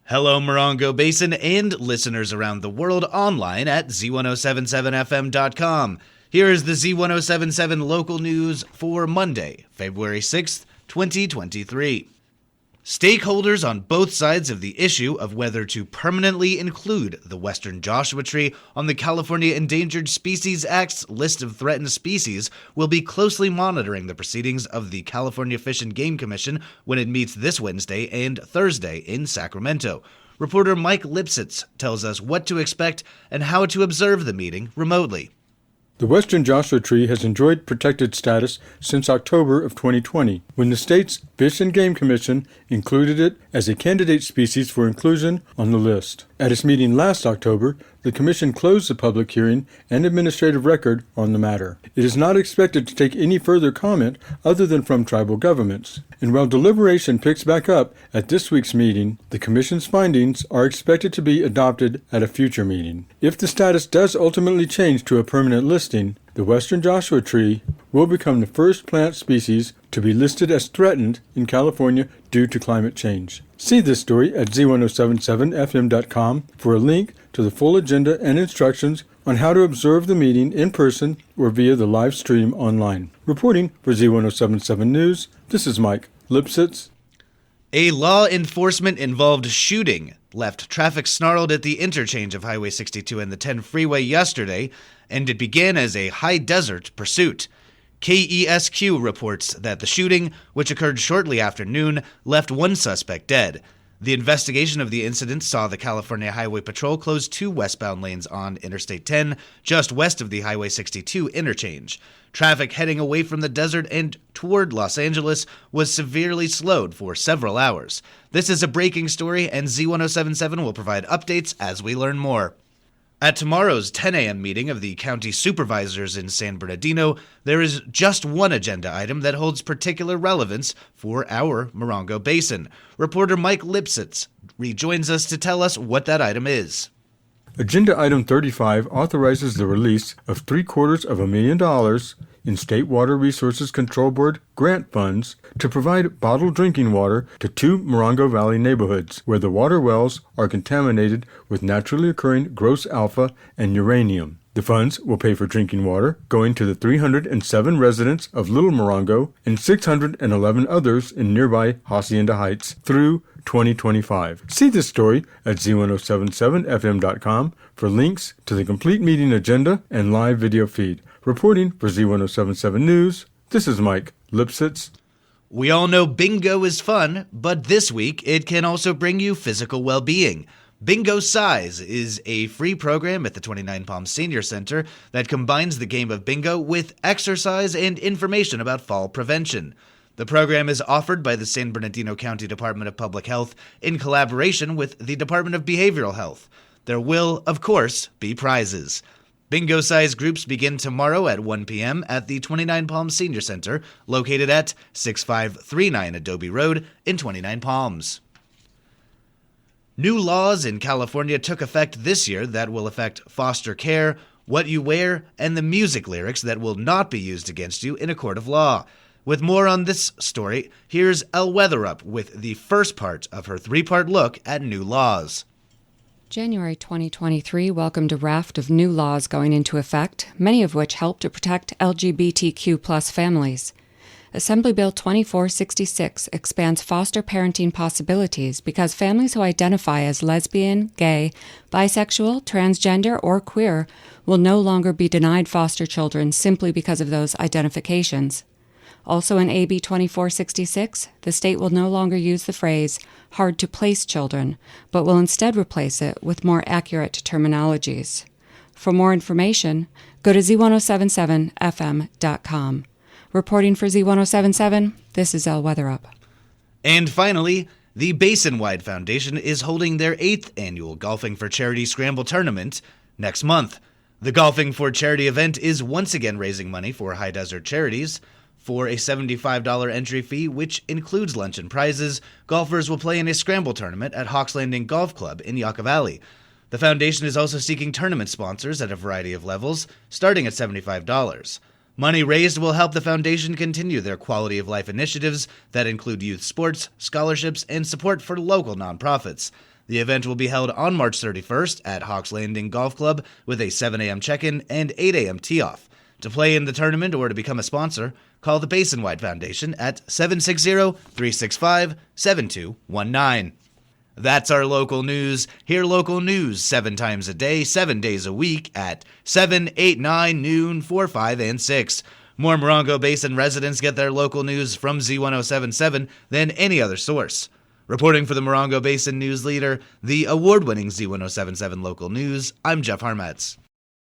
Hello, Morongo Basin and listeners around the world online at Z107.7fm.com. Here is the Z107.7 local news for Monday, February 6th, 2023. Stakeholders on both sides of the issue of whether to permanently include the western Joshua tree on the California Endangered Species Act's list of threatened species will be closely monitoring the proceedings of the California Fish and Game Commission when it meets this Wednesday and Thursday in Sacramento. Reporter Mike Lipsitz tells us what to expect and how to observe the meeting remotely. The western Joshua tree has enjoyed protected status since October of 2020, when the state's Fish and Game Commission included it as a candidate species for inclusion on the list. At its meeting last October, the Commission closed the public hearing and administrative record on the matter. It is not expected to take any further comment other than from tribal governments. And while deliberation picks back up at this week's meeting, the Commission's findings are expected to be adopted at a future meeting. If the status does ultimately change to a permanent listing, the western Joshua tree will become the first plant species to be listed as threatened in California due to climate change. See this story at Z107.7fm.com for a link to the full agenda and instructions on how to observe the meeting in person or via the live stream online. Reporting for Z107.7 News, this is Mike Lipsitz. A law enforcement involved shooting left traffic snarled at the interchange of Highway 62 and the 10 freeway yesterday, and it began as a high desert pursuit. KESQ reports that the shooting, which occurred shortly after noon, left one suspect dead. The investigation of the incident saw the California Highway Patrol close two westbound lanes on Interstate 10, just west of the Highway 62 interchange. Traffic heading away from the desert and toward Los Angeles was severely slowed for several hours. This is a breaking story, and Z107.7 will provide updates as we learn more. At tomorrow's 10 a.m. meeting of the county supervisors in San Bernardino, there is just one agenda item that holds particular relevance for our Morongo Basin. Reporter Mike Lipsitz rejoins us to tell us what that item is. Agenda Item 35 authorizes the release of $750,000 in State Water Resources Control Board grant funds to provide bottled drinking water to two Morongo Valley neighborhoods where the water wells are contaminated with naturally occurring gross alpha and uranium. The funds will pay for drinking water going to the 307 residents of Little Morongo and 611 others in nearby Hacienda Heights through 2025. See this story at Z107.7fm.com for links to the complete meeting agenda and live video feed. Reporting for Z107.7 News, this is Mike Lipsitz. We all know bingo is fun, but this week it can also bring you physical well-being. Bingo Size is a free program at the 29 Palms Senior Center that combines the game of bingo with exercise and information about fall prevention. The program is offered by the San Bernardino County Department of Public Health in collaboration with the Department of Behavioral Health. There will, of course, be prizes. Bingo size groups begin tomorrow at 1 p.m. at the 29 Palms Senior Center, located at 6539 Adobe Road in 29 Palms. New laws in California took effect this year that will affect foster care, what you wear, and the music lyrics that will not be used against you in a court of law. With more on this story, here's Elle Weatherup with the first part of her three-part look at new laws. January 2023 welcomed a raft of new laws going into effect, many of which help to protect LGBTQ+ families. Assembly Bill 2466 expands foster parenting possibilities because families who identify as lesbian, gay, bisexual, transgender, or queer will no longer be denied foster children simply because of those identifications. Also in AB 2466, the state will no longer use the phrase hard-to-place children, but will instead replace it with more accurate terminologies. For more information, go to Z107.7fm.com. Reporting for Z107.7, this is Elle Weatherup. And finally, the Basin-Wide Foundation is holding their 8th annual Golfing for Charity Scramble Tournament next month. The Golfing for Charity event is once again raising money for high desert charities. For a $75 entry fee, which includes lunch and prizes, golfers will play in a scramble tournament at Hawks Landing Golf Club in Yucca Valley. The foundation is also seeking tournament sponsors at a variety of levels, starting at $75. Money raised will help the foundation continue their quality of life initiatives that include youth sports, scholarships, and support for local nonprofits. The event will be held on March 31st at Hawks Landing Golf Club with a 7 a.m. check-in and 8 a.m. tee-off. To play in the tournament or to become a sponsor, call the Basinwide Foundation at 760-365-7219. That's our local news. Hear local news 7 times a day, 7 days a week at 7, 8, 9, noon, 4, 5, and 6. More Morongo Basin residents get their local news from Z107.7 than any other source. Reporting for the Morongo Basin News Leader, the award-winning Z107.7 Local News, I'm Jeff Harmetz.